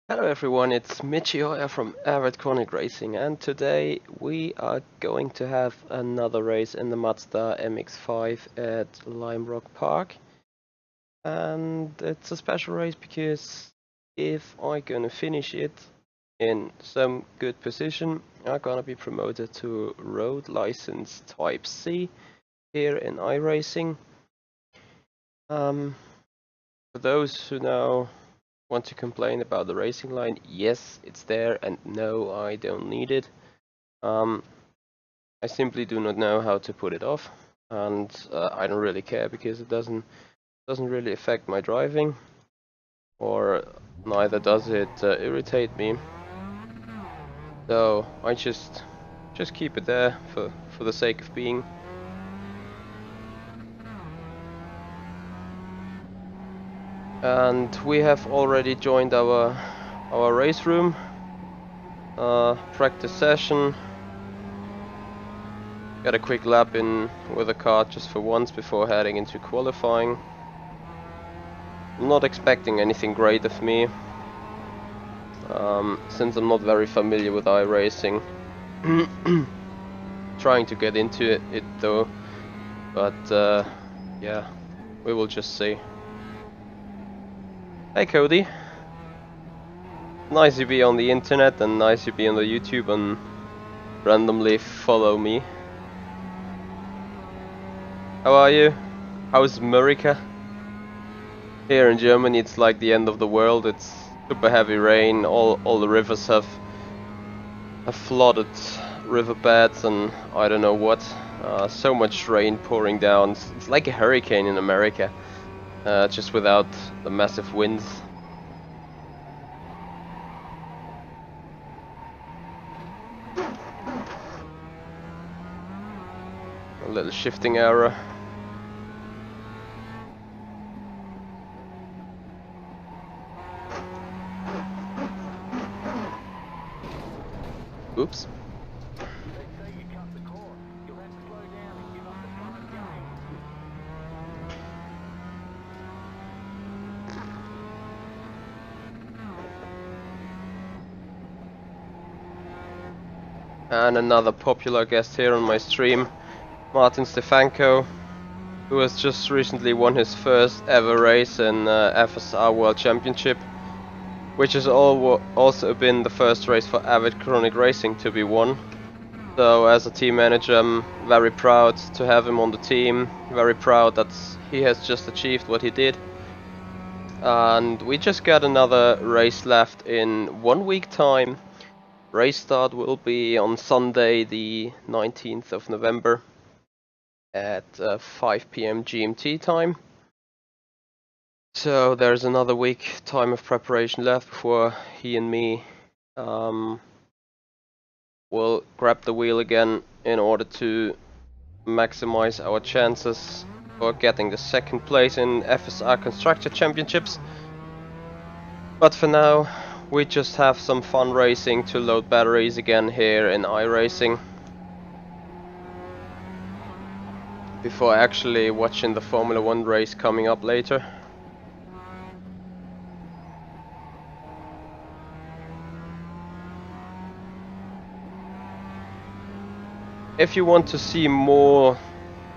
Hello everyone, it's Michi Hoyer from Avid Chronic Racing, and today we are going to have another race in the Mazda MX-5 at Lime Rock Park. And it's a special race because if I'm gonna finish it in some good position, I'm gonna be promoted to road license type C here in iRacing. For those who now want to complain about the racing line, yes, it's there, and no, I don't need it. I simply do not know how to put it off, and I don't really care because it doesn't really affect my driving, or neither does it irritate me. So I just keep it there for the sake of being. And we have already joined our race room practice session. Got a quick lap in with a car just for once before heading into qualifying. I'm not expecting anything great of me, since I'm not very familiar with iRacing. Trying to get into it though, but yeah, we will just see. Hey Cody, nice to be on the internet and nice to be on the YouTube and randomly follow me. How are you? How's America? Here in Germany it's like the end of the world. It's super heavy rain, all the rivers have flooded riverbeds and I don't know what. So much rain pouring down. It's like a hurricane in America, just without the massive winds. A little shifting error. Oops. And another popular guest here on my stream, Martin Stefanko, who has just recently won his first ever race in FSR World Championship, which has also been the first race for Avid Chronic Racing to be won. So as a team manager, I'm very proud to have him on the team, very proud that he has just achieved what he did. And we just got another race left in 1 week time. Race start will be on Sunday the 19th of November at 5 PM GMT time. So there's another week time of preparation left before he and me will grab the wheel again in order to maximize our chances for getting the second place in FSR Constructor Championships. But for now, we just have some fun racing to load batteries again here in iRacing before actually watching the Formula 1 race coming up later. If you want to see more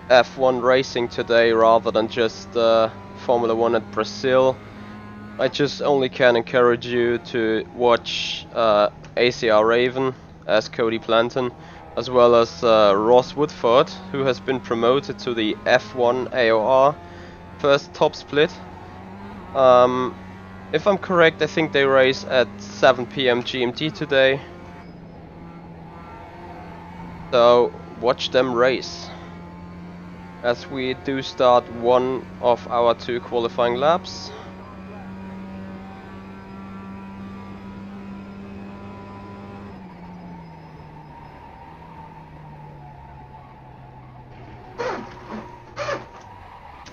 F1 racing today rather than just Formula 1 at Brazil, I just only can encourage you to watch ACR Raven as Cody Planton, as well as Ross Woodford, who has been promoted to the F1 AOR first top split. If I'm correct, I think they race at 7 PM GMT today. So watch them race, as we do start one of our 2 qualifying laps.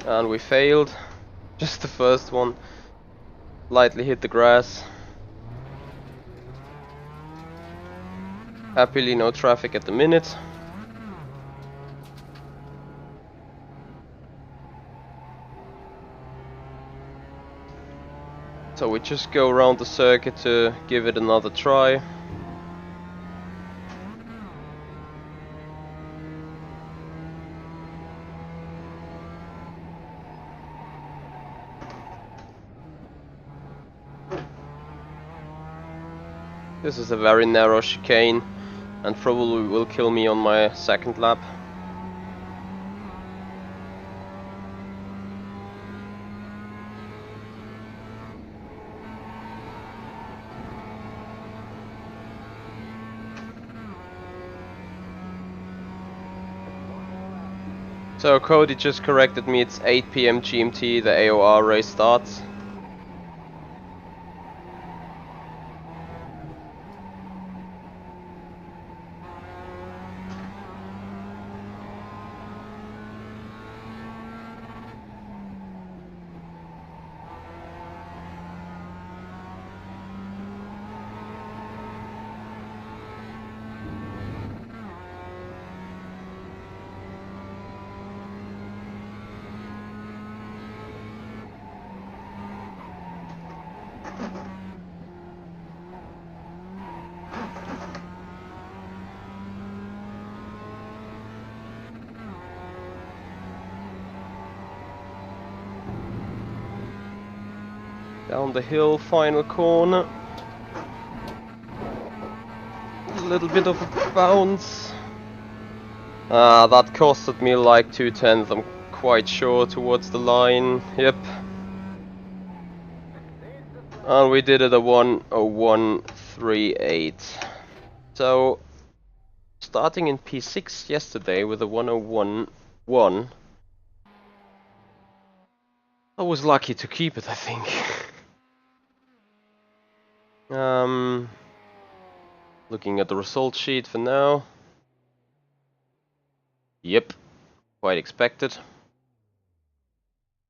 And we failed, just the first one, lightly hit the grass. Happily no traffic at the minute. So we just go around the circuit to give it another try. This is a very narrow chicane and probably will kill me on my second lap. So Cody just corrected me, it's 8 PM GMT, the AOR race starts. Down the hill, final corner. A little bit of a bounce. That costed me like 2/10, I'm quite sure, towards the line. Yep. And we did it a 1:01.38. So, starting in P6 yesterday with a 1:01.1, I was lucky to keep it, I think. Looking at the result sheet for now. Yep, quite expected.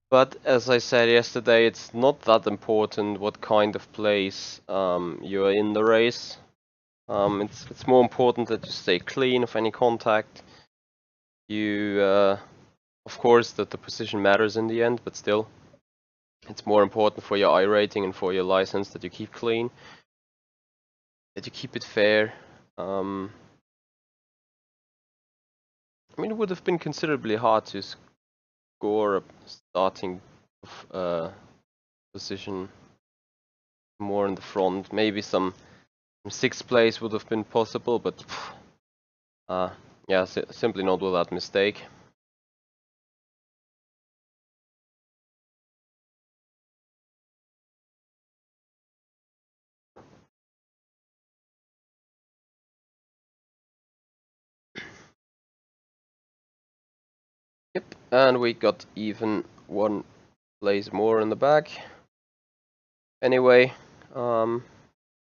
But as I said yesterday, it's not that important what kind of place you are in the race. It's more important that you stay clean of any contact. You, of course, that the position matters in the end, but still, it's more important for your iRating and for your license that you keep clean, that you keep it fair. I mean, it would have been considerably hard to score a starting position more in the front. Maybe some 6th place would have been possible, but yeah, simply not without mistake. Yep, and we got even 1 place more in the back. Anyway,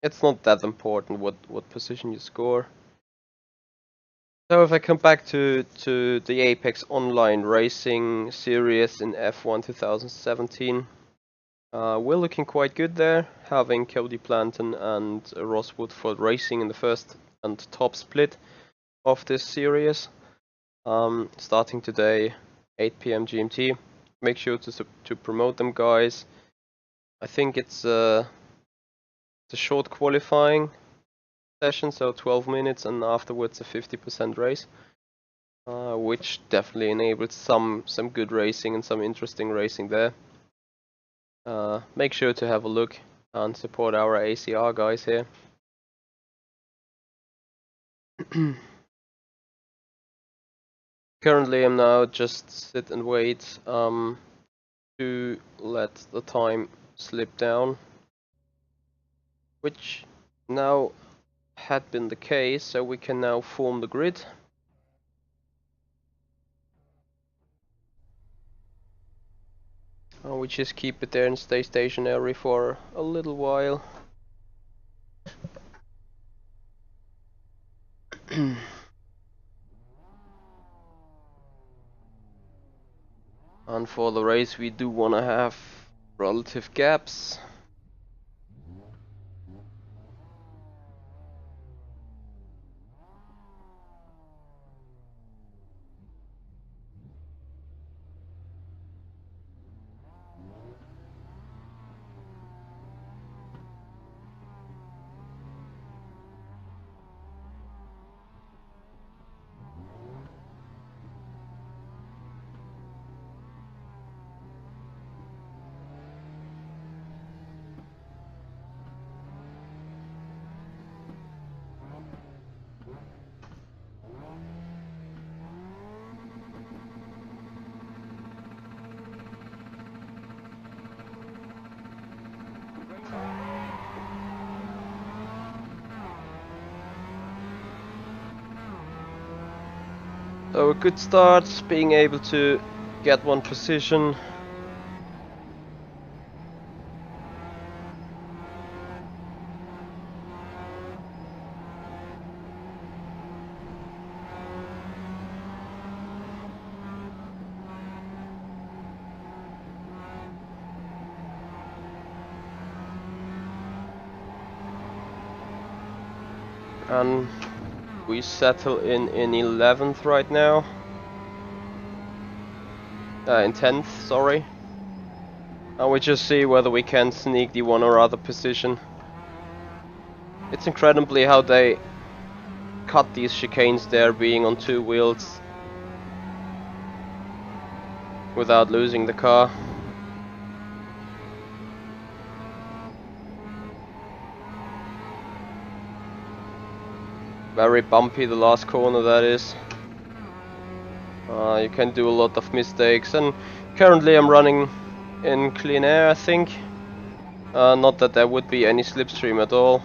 it's not that important what position you score. So if I come back to the Apex Online Racing Series in F1 2017, we're looking quite good there, having Cody Planton and Ross Woodford racing in the first and top split of this series. Starting today, 8 PM GMT. Make sure to promote them, guys. I think it's a short qualifying session, so 12 minutes, and afterwards a 50% race, which definitely enabled some good racing and some interesting racing there. Make sure to have a look and support our ACR guys here. Currently I'm now just sit and wait to let the time slip down, which now had been the case, so we can now form the grid. We just keep it there and stay stationary for a little while. And for the race we do want to have relative gaps. So a good start, being able to get one position. And we settle in 11th right now. In 10th, sorry. And we just see whether we can sneak the one or other position. It's incredibly how they cut these chicanes there, being on two wheels without losing the car. Very bumpy, the last corner that is. You can do a lot of mistakes, and currently I'm running in clean air, I think. Not that there would be any slipstream at all,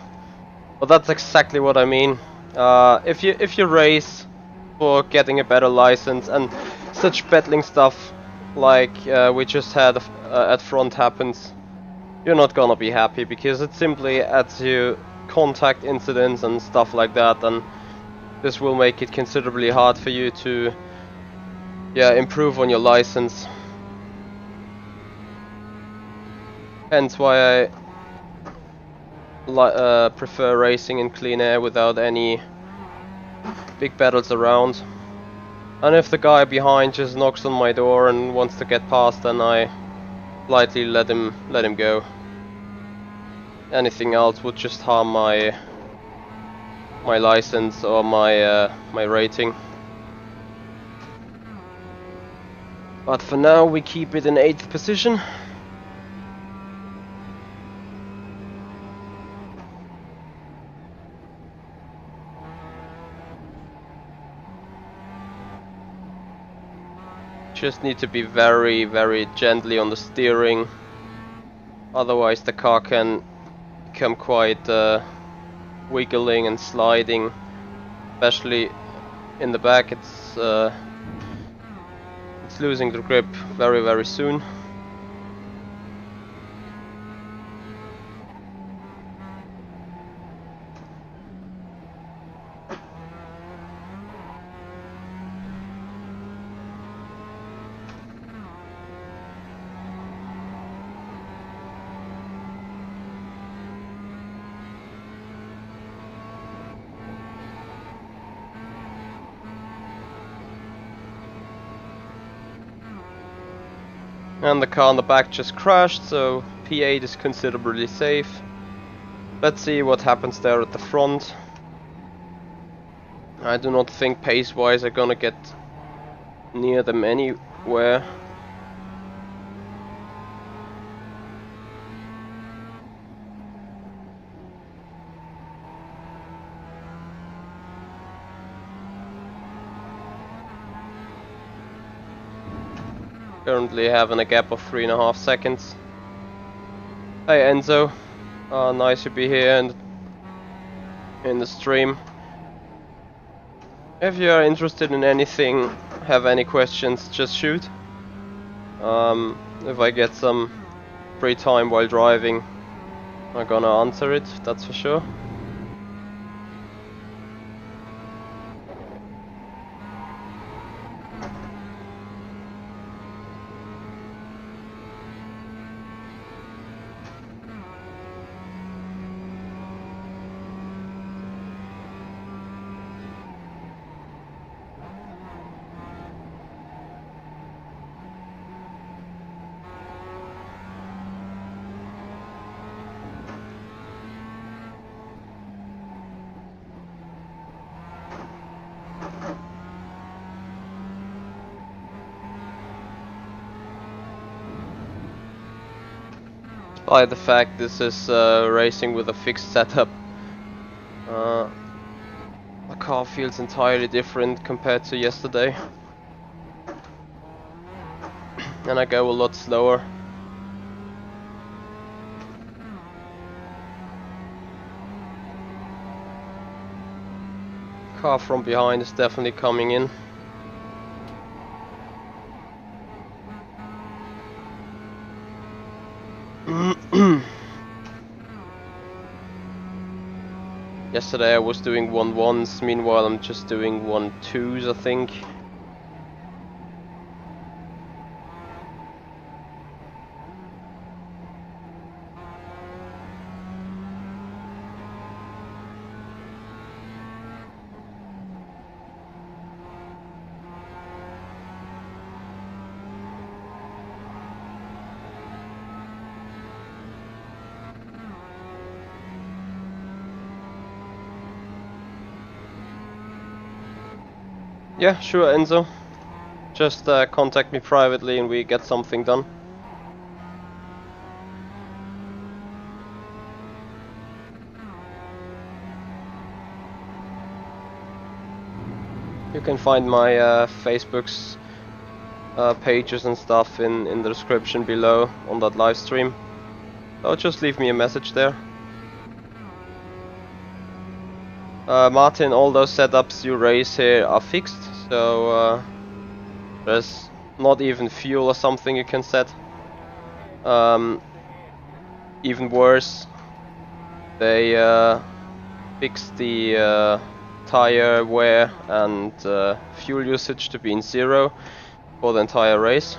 but that's exactly what I mean. If you race for getting a better license and such battling stuff like we just had at front happens, you're not gonna be happy, because it simply adds you contact incidents and stuff like that, and this will make it considerably hard for you to improve on your license. Hence why I prefer racing in clean air without any big battles around. And if the guy behind just knocks on my door and wants to get past, then I politely let him go. Anything else would just harm my license or my rating. But for now we keep it in 8th position. Just need to be very, very gently on the steering, otherwise the car can become quite wiggling and sliding, especially in the back. It's losing the grip very, very soon. And the car on the back just crashed, so P8 is considerably safe. Let's see what happens there at the front. I do not think pace-wise I'm gonna get near them anywhere. Currently having a gap of 3.5 seconds. Hey Enzo, nice to be here in the stream. If you are interested in anything, have any questions, just shoot. If I get some free time while driving, I'm gonna answer it, that's for sure. Despite the fact this is racing with a fixed setup, the car feels entirely different compared to yesterday, and I go a lot slower. Car from behind is definitely coming in. Yesterday I was doing 1-1s, meanwhile I'm just doing 1-2s, I think. Yeah, sure, Enzo. Just contact me privately and we get something done. You can find my Facebook's pages and stuff in the description below on that live stream. So just leave me a message there. Martin, all those setups you raise here are fixed, so there's not even fuel or something you can set. Even worse, they fixed the tire wear and fuel usage to be in 0 for the entire race.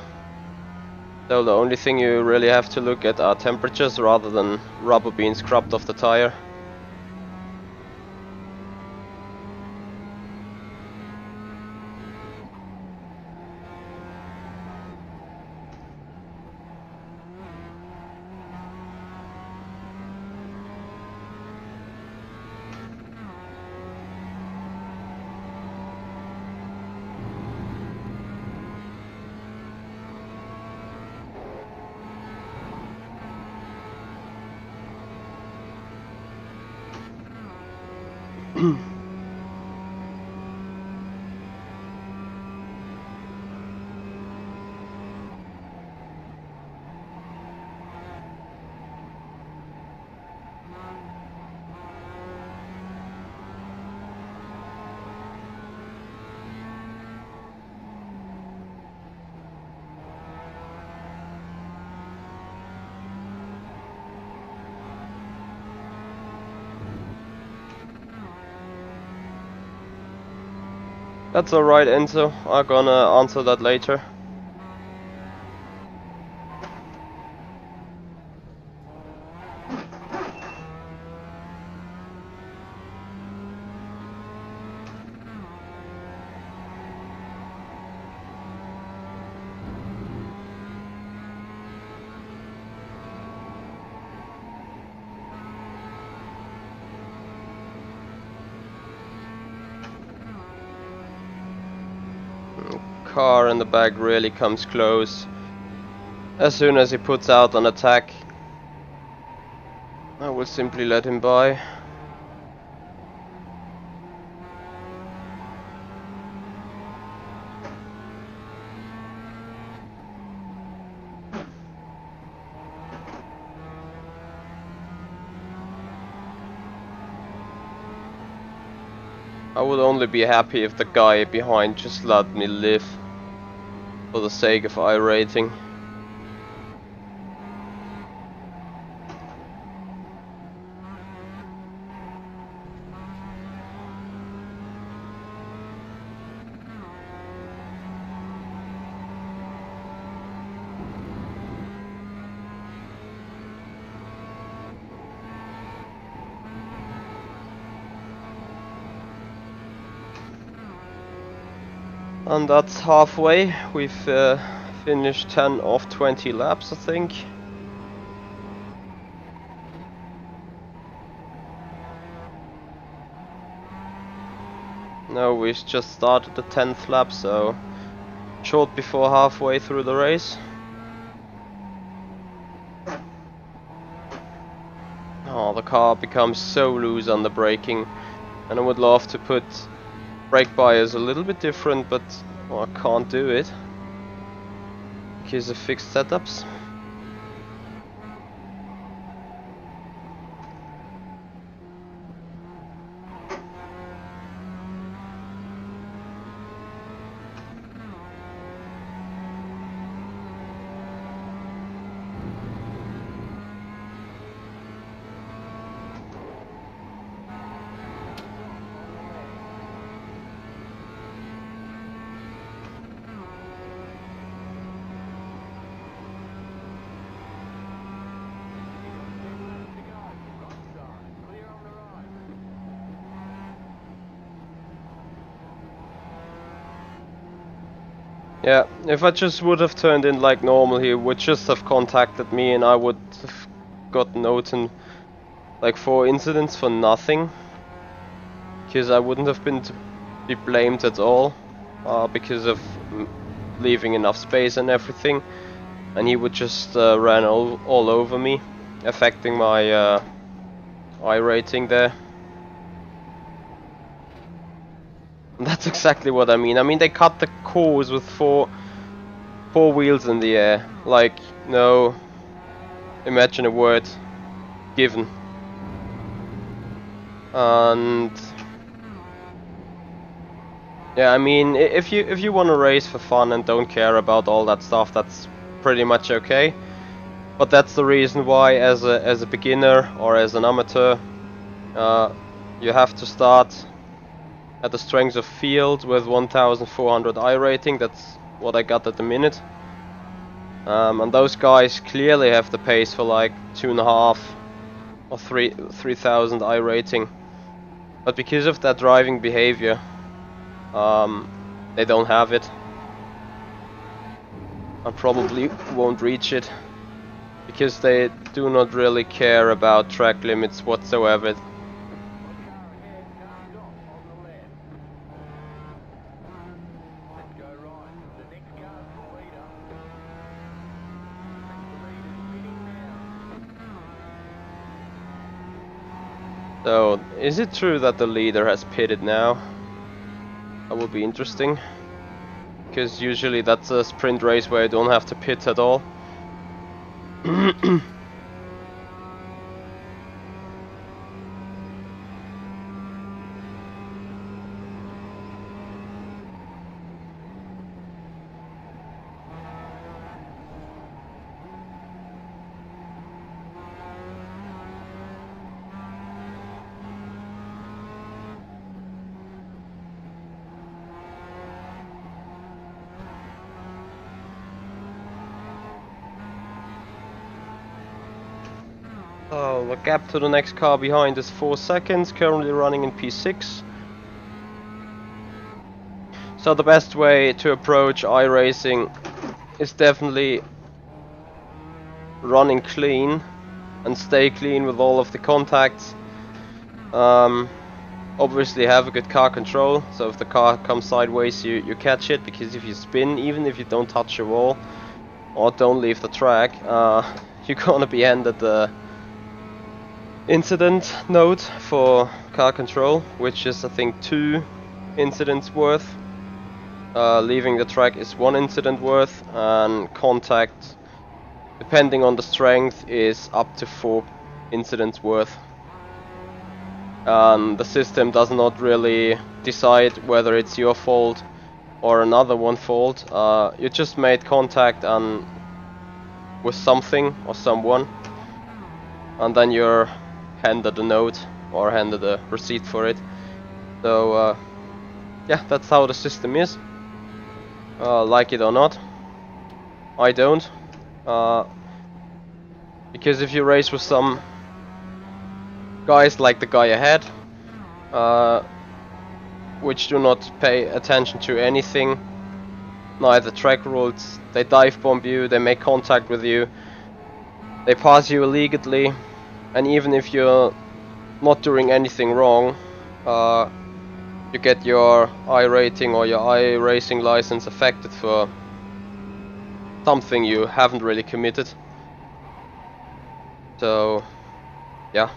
So the only thing you really have to look at are temperatures rather than rubber being scrubbed off the tire. That's alright, Enzo. I'm gonna answer that later. Car in the back really comes close. As soon as he puts out an attack, I will simply let him by. I would only be happy if the guy behind just let me live for the sake of iRacing. And that's halfway. We've finished 10 of 20 laps, I think. No, we just started the 10th lap, so short before halfway through the race. Oh, the car becomes so loose on the braking, and I would love to put brake bias a little bit different, but well, I can't do it because of fixed setups. Yeah, if I just would have turned in like normal, he would just have contacted me and I would have got noted like 4 incidents for nothing. Because I wouldn't have been to be blamed at all, because of leaving enough space and everything. And he would just run all over me, affecting my iRating there. And that's exactly what I mean. I mean, they cut the course with four wheels in the air. Like, no, imagine a word given. And yeah, I mean, if you want to race for fun and don't care about all that stuff, that's pretty much okay. But that's the reason why, as a beginner or as an amateur, you have to start at the strength of field with 1400 iRating. That's what I got at the minute. And those guys clearly have the pace for like 2.5 or 3000 iRating. But because of that driving behavior, they don't have it. And probably won't reach it. Because they do not really care about track limits whatsoever. So, is it true that the leader has pitted now? That would be interesting. Because usually that's a sprint race where you don't have to pit at all. Oh, the gap to the next car behind is 4 seconds, currently running in P6. So the best way to approach iRacing is definitely running clean and stay clean with all of the contacts. Obviously have a good car control, so if the car comes sideways you catch it, because if you spin, even if you don't touch your wall or don't leave the track, you're gonna be handed the incident note for car control, which is I think 2 incidents worth. Leaving the track is 1 incident worth, and contact, depending on the strength, is up to 4 incidents worth. And the system does not really decide whether it's your fault or another one's fault. You just made contact and with something or someone, and then you're handed a note or handed a receipt for it. So yeah, that's how the system is. Like it or not, I don't. Because if you race with some guys like the guy ahead, which do not pay attention to anything, neither track rules, they dive bomb you, they make contact with you, they pass you illegally, and even if you're not doing anything wrong, you get your iRating or your iRacing license affected for something you haven't really committed. So yeah,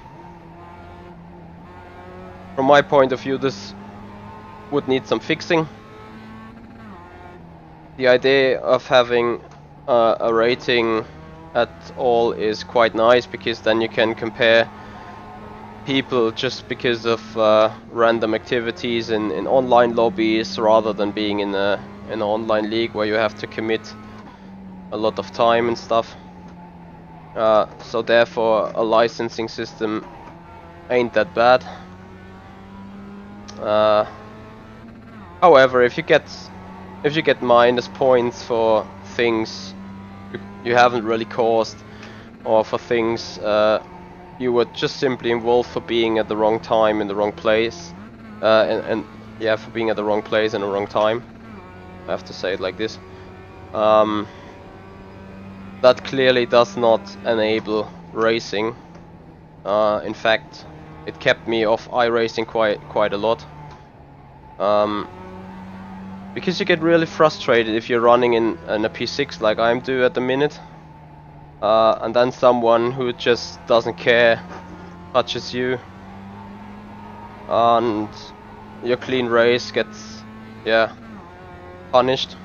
from my point of view, this would need some fixing. The idea of having a rating at all is quite nice, because then you can compare people just because of random activities in online lobbies, rather than being in an online league where you have to commit a lot of time and stuff. So therefore a licensing system ain't that bad. However, if you get minus points for things you haven't really caused, or for things you were just simply involved for being at the wrong time in the wrong place, and yeah, for being at the wrong place in the wrong time, I have to say it like this, that clearly does not enable racing. In fact, it kept me off iRacing quite a lot. Because you get really frustrated if you're running in a P6 like I'm do at the minute, and then someone who just doesn't care touches you, and your clean race gets, yeah, punished.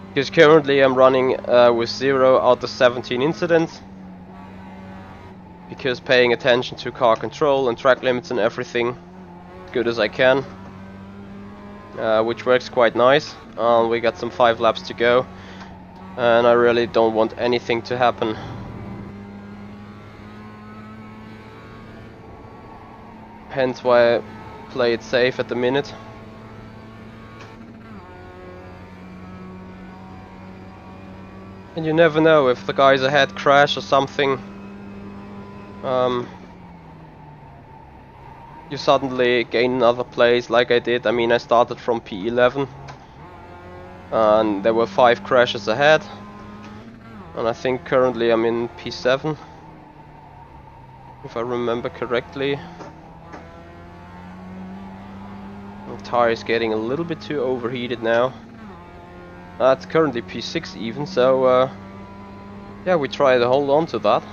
Because currently I'm running with 0 out of 17 incidents, because paying attention to car control and track limits and everything as good as I can, which works quite nice. We got some 5 laps to go, and I really don't want anything to happen. Hence why I play it safe at the minute. And you never know if the guys ahead crash or something. You suddenly gain another place like I did. I mean, I started from P11 and there were 5 crashes ahead, and I think currently I'm in P7 if I remember correctly. The tire is getting a little bit too overheated now. It's currently P6 even, so yeah, we try to hold on to that.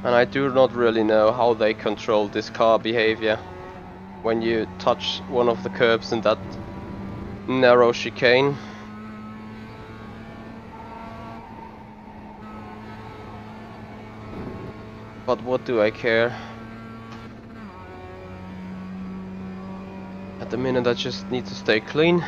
And I do not really know how they control this car behavior when you touch one of the curbs in that narrow chicane. But what do I care? At the minute I just need to stay clean.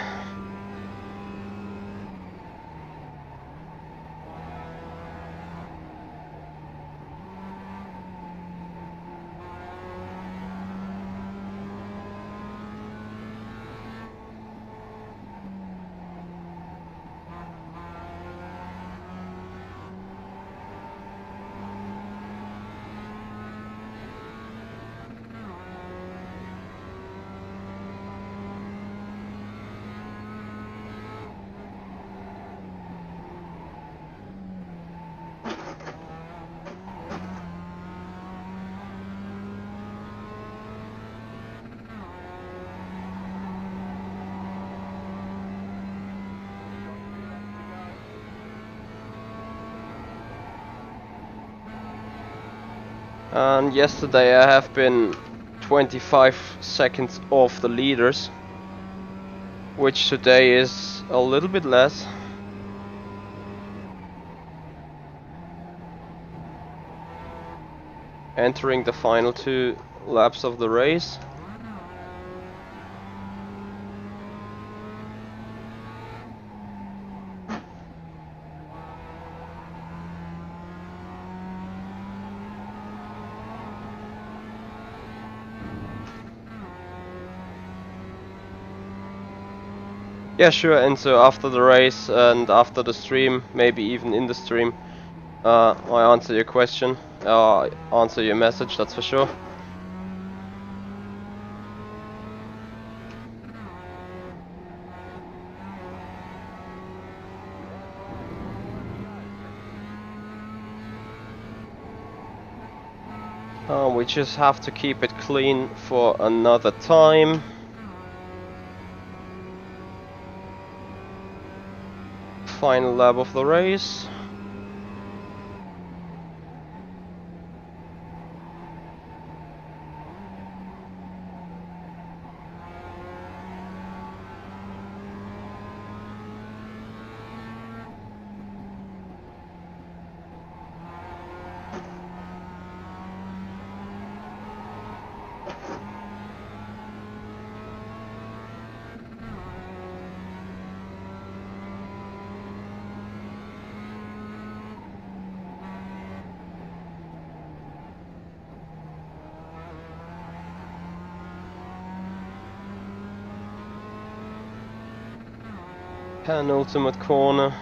And yesterday I have been 25 seconds off the leaders, which today is a little bit less. Entering the final 2 laps of the race. Yeah, sure. And so after the race and after the stream, maybe even in the stream, I answer your question, answer your message, that's for sure. We just have to keep it clean for another time. Final lap of the race. Penultimate corner.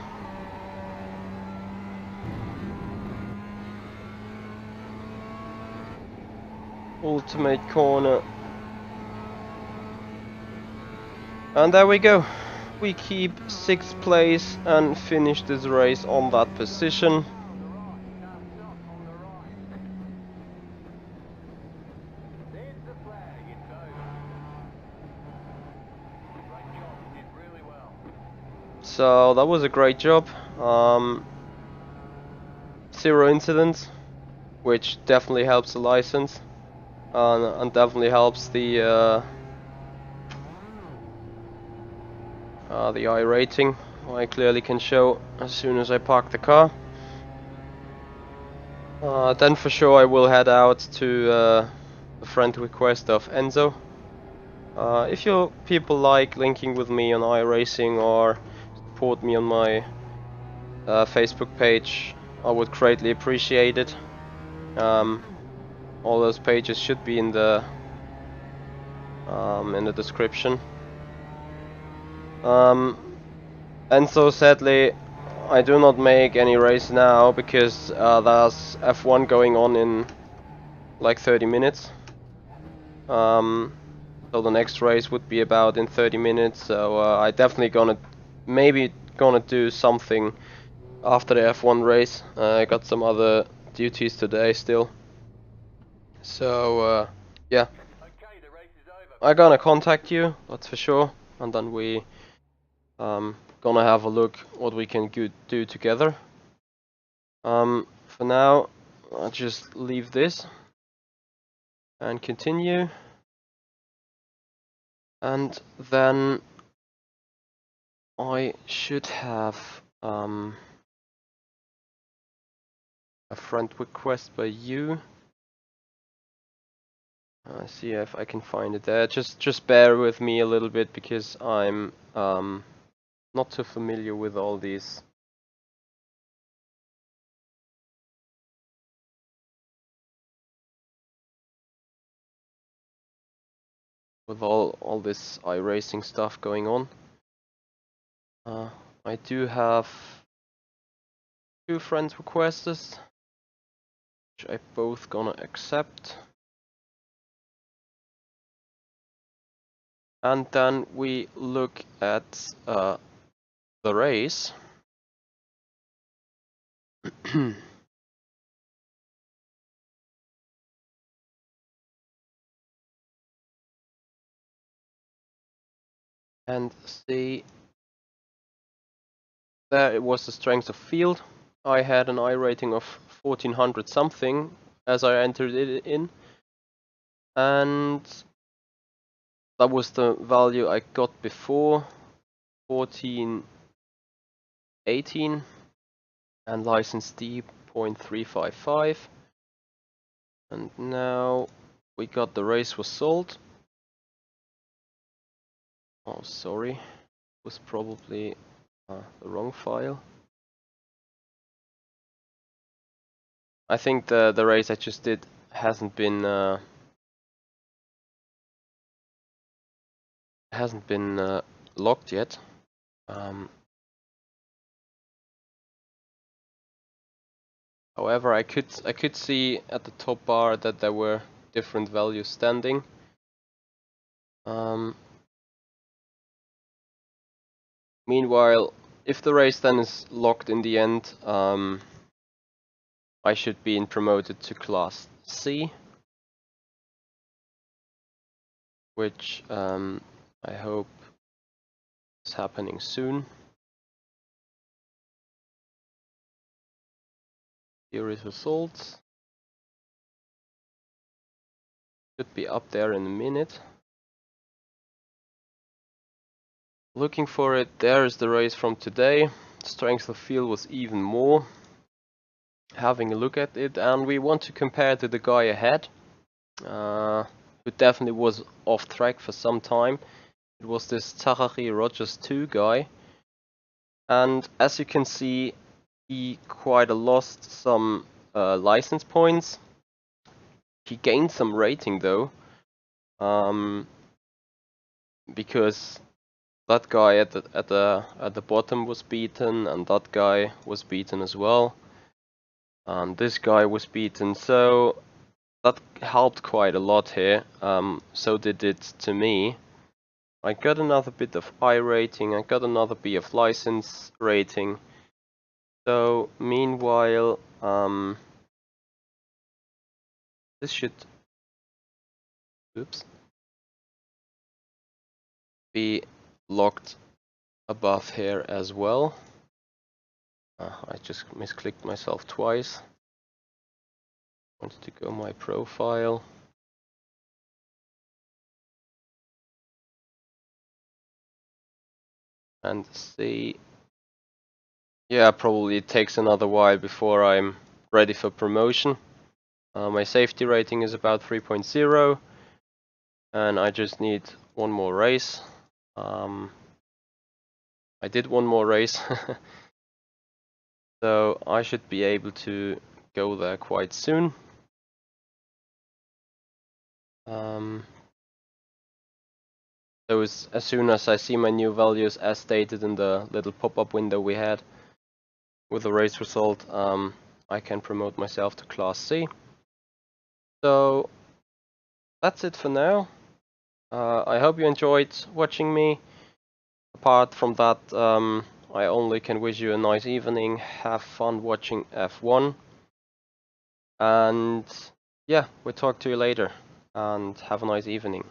ultimate corner. And there we go. We keep 6th place and finish this race on that position. So that was a great job. 0 incidents, which definitely helps the license, and definitely helps the iRating. I clearly can show as soon as I park the car. Then for sure I will head out to the friend request of Enzo. If you people like linking with me on iRacing or support me on my Facebook page, I would greatly appreciate it. All those pages should be in the description. And so sadly, I do not make any race now because there's F1 going on in like 30 minutes. So the next race would be about in 30 minutes. So I definitely maybe gonna do something after the F1 race. I got some other duties today still. So yeah, I'm gonna contact you, that's for sure, and then we gonna have a look what we can do together. For now, I'll just leave this and continue, and then I should have a friend request by you. See if I can find it there. Just bear with me a little bit because I'm not too familiar with all these. With all this iRacing stuff going on. I do have 2 friends requests, which I both gonna accept. And then we look at the race. And see, there it was the strength of field. I had an I rating of 1400 something as I entered it in, and that was the value I got before, 1418, and license D 0.355. And now we got the race result. Oh, sorry, it was probably the wrong file. I think the race I just did hasn't been locked yet. However, I could see at the top bar that there were different values standing. Meanwhile, if the race then is locked in the end, I should be promoted to Class C, which I hope is happening soon. Here is results. Should be up there in a minute. Looking for it, there is the race from today. Strength of field was even more. Having a look at it, and we want to compare to the guy ahead, who definitely was off track for some time. It was this Zachary Rogers 2 guy, and as you can see, he quite lost some license points. He gained some rating though, because that guy at the bottom was beaten, and that guy was beaten as well, and this guy was beaten. So that helped quite a lot here. So did it to me. I got another bit of I rating, I got another BF license rating. So meanwhile, this should be locked above here as well. I just misclicked myself twice. Wanted to go my profile. And see. Yeah, probably it takes another while before I'm ready for promotion. My safety rating is about 3.0, and I just need one more race. I did one more race, so I should be able to go there quite soon. So as soon as I see my new values as stated in the little pop-up window we had with the race result, I can promote myself to Class C. So that's it for now. I hope you enjoyed watching me. Apart from that, I only can wish you a nice evening. Have fun watching F1. And yeah, we'll talk to you later. And have a nice evening.